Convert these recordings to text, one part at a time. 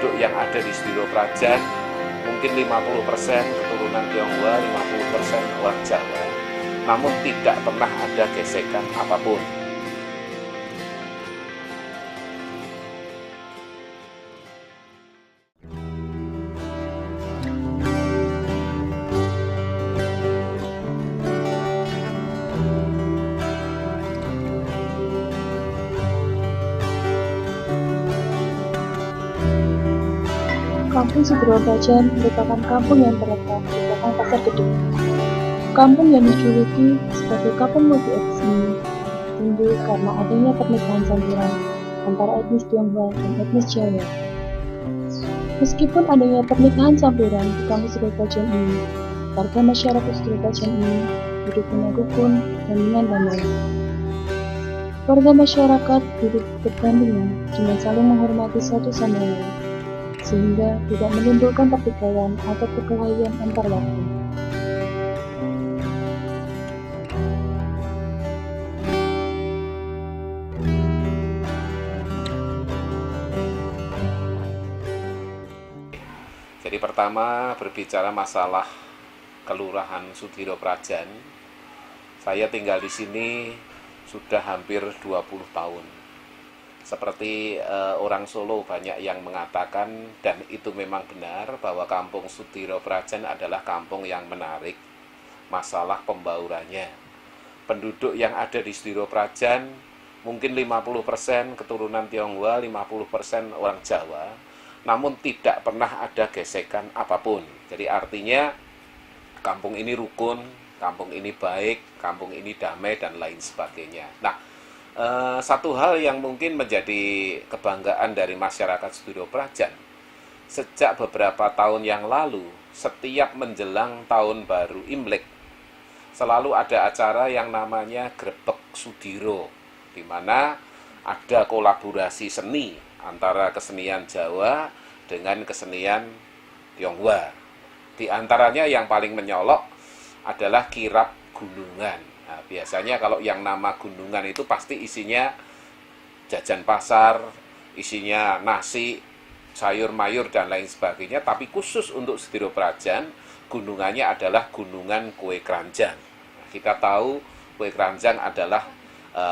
penduduk yang ada di Sediro Prajan mungkin 50% keturunan Tionghoa, 50% orang Jawa, namun tidak pernah ada gesekan apapun. Kampung Sediro Prajan merupakan kampung yang terletak di belakang Pasar Gede. Kampung yang dijuluki sebagai kampung multi-etnis ini timbul karena adanya pernikahan campuran antara etnis Tionghoa dan etnis Jawa. Meskipun adanya pernikahan campuran di kampung Sediro Prajan ini, warga masyarakat Sediro Prajan ini hidup dengan rukun dan dengan damai. Warga masyarakat hidup berdampingan dengan saling menghormati satu sama lain, sehingga tidak menimbulkan pertikaian atau perkelahian antar warga. Jadi pertama berbicara masalah Kelurahan Sediro Prajan, saya tinggal di sini sudah hampir 20 tahun. Seperti orang Solo banyak yang mengatakan, dan itu memang benar, bahwa kampung Sediro Prajan adalah kampung yang menarik masalah pembaurannya. Penduduk yang ada di Sediro Prajan mungkin 50% keturunan Tionghoa, 50% orang Jawa, namun tidak pernah ada gesekan apapun. Jadi artinya kampung ini rukun, kampung ini baik, kampung ini damai, dan lain sebagainya. Nah, satu hal yang mungkin menjadi kebanggaan dari masyarakat Sediro Prajan, sejak beberapa tahun yang lalu, setiap menjelang tahun baru Imlek, selalu ada acara yang namanya Grebek Sudiro, di mana ada kolaborasi seni antara kesenian Jawa dengan kesenian Tionghoa. Di antaranya yang paling menyolok adalah kirap gunungan. Nah, biasanya kalau yang nama gunungan itu pasti isinya jajan pasar, isinya nasi, sayur mayur, dan lain sebagainya. Tapi khusus untuk Sediro Prajan, gunungannya adalah gunungan kue keranjang. Nah, kita tahu kue keranjang adalah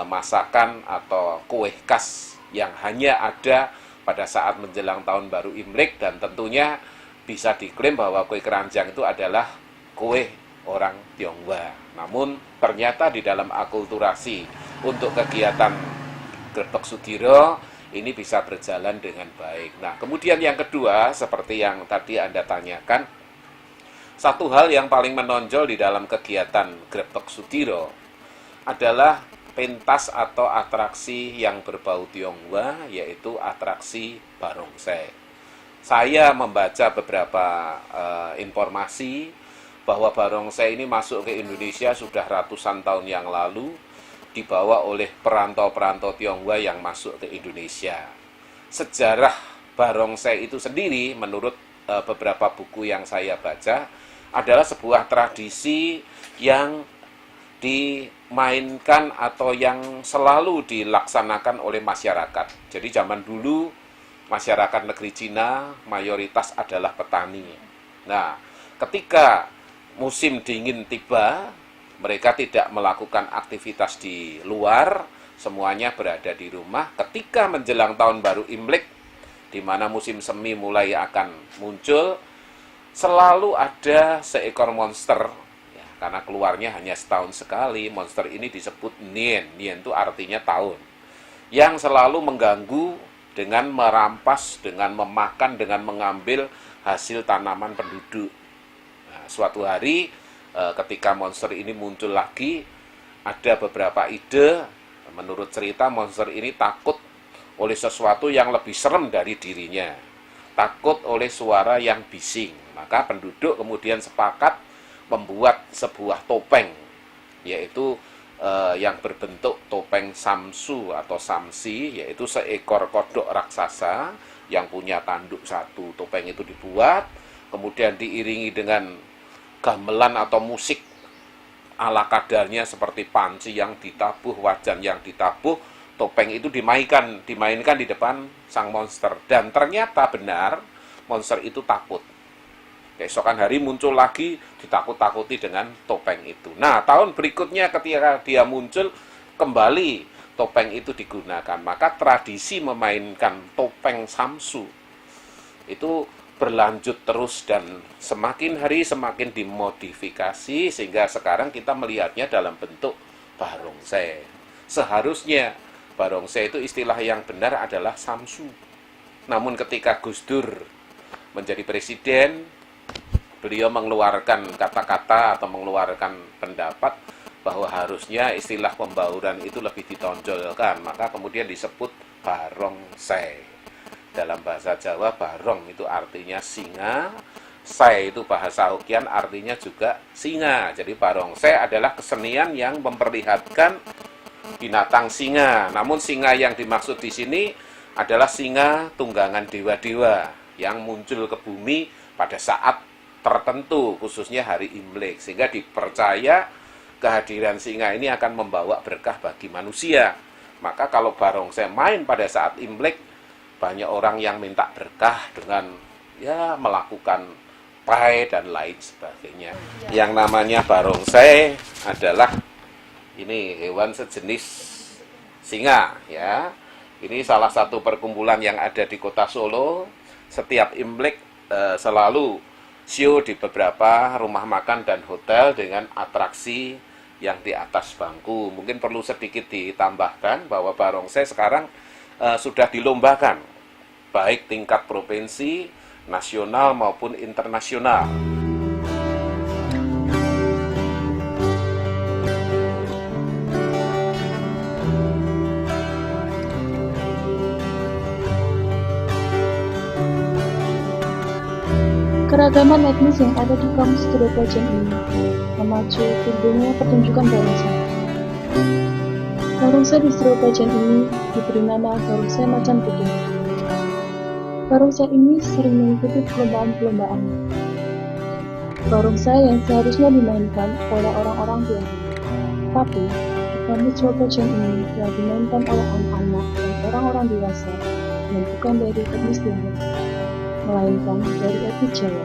masakan atau kue khas yang hanya ada pada saat menjelang tahun baru Imlek, dan tentunya bisa diklaim bahwa kue keranjang itu adalah kue orang Tionghoa. Namun ternyata di dalam akulturasi untuk kegiatan Grebek Sudiro ini bisa berjalan dengan baik. Nah, kemudian yang kedua, seperti yang tadi Anda tanyakan, satu hal yang paling menonjol di dalam kegiatan Grebek Sudiro adalah pentas atau atraksi yang berbau Tionghoa, yaitu atraksi barongsai. Saya membaca beberapa informasi bahwa barongsai ini masuk ke Indonesia sudah ratusan tahun yang lalu, dibawa oleh perantau-perantau Tionghoa yang masuk ke Indonesia. Sejarah barongsai itu sendiri, menurut beberapa buku yang saya baca, adalah sebuah tradisi yang dimainkan atau yang selalu dilaksanakan oleh masyarakat. Jadi zaman dulu masyarakat negeri Cina mayoritas adalah petani. Nah, ketika musim dingin tiba, mereka tidak melakukan aktivitas di luar, semuanya berada di rumah. Ketika menjelang tahun baru Imlek, di mana musim semi mulai akan muncul, selalu ada seekor monster. Karena keluarnya hanya setahun sekali, monster ini disebut Nien. Nien itu artinya tahun. Yang selalu mengganggu dengan merampas, dengan memakan, dengan mengambil hasil tanaman penduduk. Nah, suatu hari ketika monster ini muncul lagi, ada beberapa ide. Menurut cerita, monster ini takut oleh sesuatu yang lebih serem dari dirinya. Takut oleh suara yang bising. Maka penduduk kemudian sepakat membuat sebuah topeng, yaitu yang berbentuk topeng samsu atau samsi, yaitu seekor kodok raksasa yang punya tanduk satu. Topeng itu dibuat, kemudian diiringi dengan gamelan atau musik ala kadarnya seperti panci yang ditabuh, wajan yang ditabuh, topeng itu dimainkan di depan sang monster. Dan ternyata benar, monster itu takut. Keesokan hari muncul lagi, ditakut-takuti dengan topeng itu. Nah, tahun berikutnya ketika dia muncul, kembali topeng itu digunakan. Maka tradisi memainkan topeng Samsu itu berlanjut terus dan semakin hari semakin dimodifikasi sehingga sekarang kita melihatnya dalam bentuk barongsai. Seharusnya barongsai itu istilah yang benar adalah Samsu. Namun ketika Gus Dur menjadi presiden, beliau mengeluarkan kata-kata atau mengeluarkan pendapat bahwa harusnya istilah pembauran itu lebih ditonjolkan, maka kemudian disebut barongsai. Dalam bahasa Jawa, barong itu artinya singa, sai itu bahasa Hokian artinya juga singa. Jadi barongsai adalah kesenian yang memperlihatkan binatang singa. Namun singa yang dimaksud di sini adalah singa tunggangan dewa-dewa yang muncul ke bumi pada saat tertentu, khususnya hari Imlek, sehingga dipercaya kehadiran singa ini akan membawa berkah bagi manusia. Maka kalau barongsai main pada saat Imlek, banyak orang yang minta berkah dengan ya melakukan pai dan lain sebagainya. Yang namanya barongsai adalah ini hewan sejenis singa ya. Ini salah satu perkumpulan yang ada di Kota Solo. Setiap Imlek selalu show di beberapa rumah makan dan hotel dengan atraksi yang di atas bangku. Mungkin perlu sedikit ditambahkan bahwa barongsai sekarang sudah dilombakan, baik tingkat provinsi, nasional maupun internasional. Keragaman etnis yang ada di kampus Sudrabajan ini memacu tumbuhnya pertunjukan barongsai. Barongsai di Sudrabajan ini diberi nama barongsai macan putih. Barongsai ini sering mengikuti perlombaan-perlombaan. Barongsai yang seharusnya dimainkan oleh orang-orang biasa, tapi di kampus Sudrabajan ini telah dimainkan oleh anak-anak dan orang-orang dewasa yang bukan dari etnis Tionghoa, melainkan dari etnis Jawa.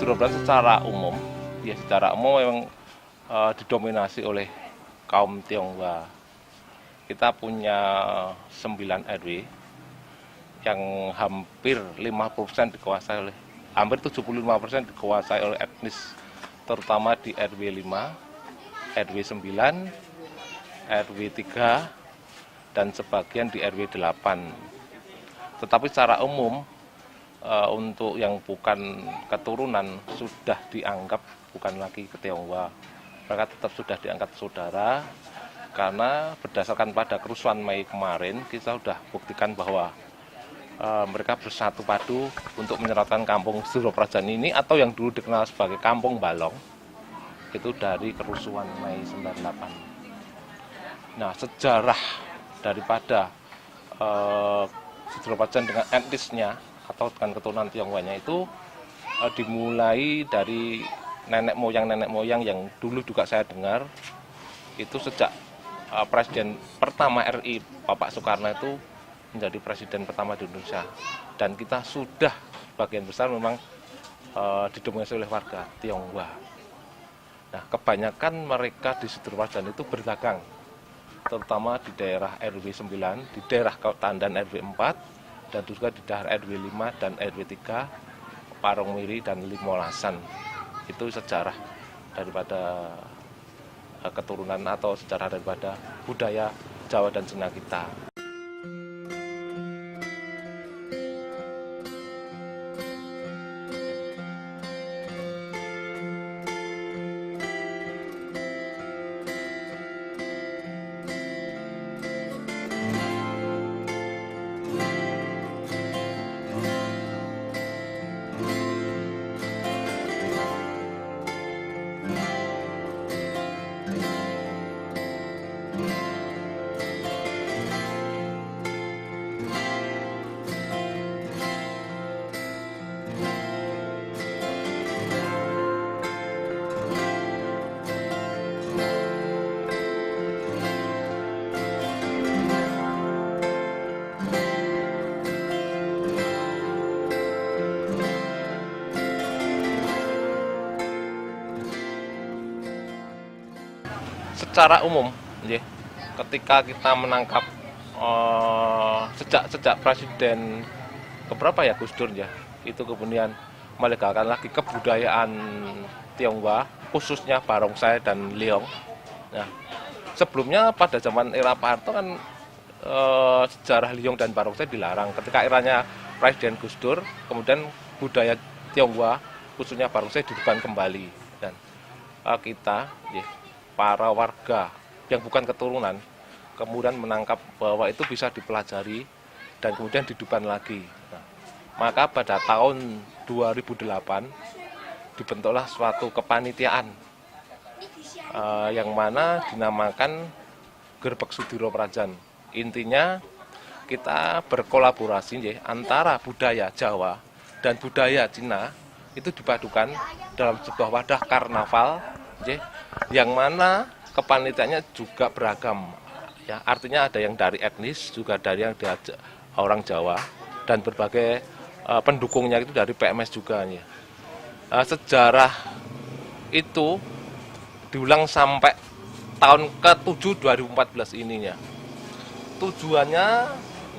Sudrabajan secara umum memang didominasi oleh kaum Tionghoa. Kita punya 9 RW yang hampir 50% dikuasai oleh, hampir 75% dikuasai oleh etnis, terutama di RW 5, RW 9, RW 3, dan sebagian di RW 8. Tetapi secara umum untuk yang bukan keturunan sudah dianggap bukan lagi Tionghoa. Mereka tetap sudah dianggap saudara, karena berdasarkan pada kerusuhan Mei kemarin kita sudah buktikan bahwa mereka bersatu padu untuk menyelamatkan kampung Sudrabajan ini, atau yang dulu dikenal sebagai Kampung Balong, itu dari kerusuhan Mei 98. Nah, sejarah daripada Sudrabajan dengan etnisnya atau dengan keturunan Tionghoanya itu dimulai dari nenek moyang yang dulu juga saya dengar itu sejak Presiden pertama RI Bapak Soekarno itu menjadi presiden pertama di Indonesia, dan kita sudah bagian besar memang didominasi oleh warga Tionghoa. Nah, kebanyakan mereka di Sudiro Prajan itu berdagang, terutama di daerah RW 9, di daerah Tandan RW 4, dan juga di daerah RW 5 dan RW 3, Parung Miri dan Limolasan. Itu sejarah daripada keturunan atau sejarah daripada budaya Jawa dan Cina kita. Secara umum, ketika kita menangkap sejak Presiden keberapa ya Gus Dur ya, itu kemudian melegalkan lagi kebudayaan Tionghoa, khususnya barongsai dan liong. Nah, sebelumnya pada zaman era Pak Harto kan sejarah liong dan barongsai dilarang. Ketika eranya Presiden Gus Dur, kemudian budaya Tionghoa, khususnya barongsai dihidupkan kembali, dan kita para warga yang bukan keturunan kemudian menangkap bahwa itu bisa dipelajari dan kemudian dihidupkan lagi. Nah, maka pada tahun 2008 dibentuklah suatu kepanitiaan yang mana dinamakan Gerbek Sudiro Prajan. Intinya kita berkolaborasi antara budaya Jawa dan budaya Cina itu dipadukan dalam sebuah wadah karnaval, yang mana kepanitiaannya juga beragam, ya, artinya ada yang dari etnis, juga dari yang orang Jawa, dan berbagai pendukungnya itu dari PMS juga. Ya. Sejarah itu diulang sampai tahun ke-7 2014 ininya. Tujuannya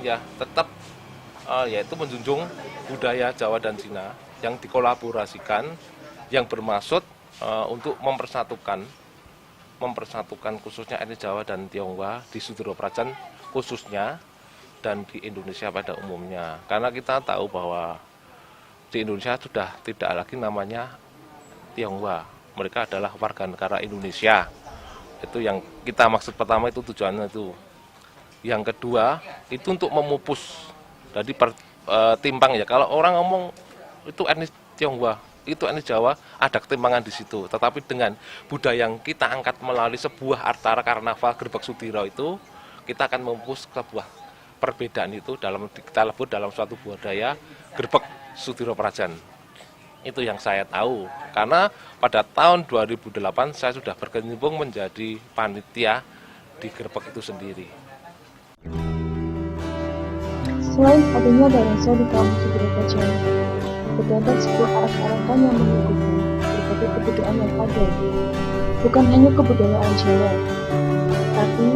ya tetap yaitu menjunjung budaya Jawa dan Cina yang dikolaborasikan, yang bermaksud untuk mempersatukan khususnya etnis Jawa dan Tionghoa di Sudiro Prajan khususnya, dan di Indonesia pada umumnya. Karena kita tahu bahwa di Indonesia sudah tidak lagi namanya Tionghoa, mereka adalah warga negara Indonesia. Itu yang kita maksud pertama, itu tujuannya itu. Yang kedua itu untuk memupus, jadi timbang ya, kalau orang ngomong itu etnis Tionghoa, itu etnis Jawa, ada ketimpangan di situ. Tetapi dengan budaya yang kita angkat melalui sebuah acara karnaval Gerbek Sudiro itu, kita akan memupus sebuah perbedaan itu kita lebur dalam suatu budaya Gerbek Sudiro Prajan. Itu yang saya tahu, karena pada tahun 2008 saya sudah berkecimpung menjadi panitia di Gerbek itu sendiri. Selain adanya barongsai di kampung Sudiro Prajan, terdapat sebuah arak-arakan yang menyuguhkan berbagai kebudayaan yang ada. Bukan hanya kebudayaan Jawa, tapi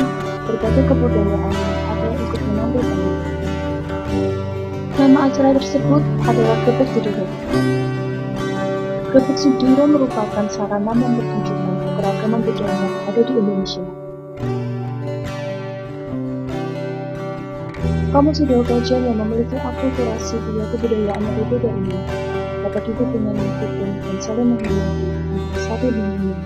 berbagai kebudayaan yang ada yang ikut menampilkan. Nama acara tersebut adalah Gerbek Sudiro. Gerbek Sudiro merupakan sarana mempertunjukkan keragaman budaya yang ada di Indonesia. Kampung Sudiro Prajan yang memiliki akulturasi budaya kebudayaan yang berbeda ini dapat hidup dengan rukun dan saling menghormati satu dengan lain.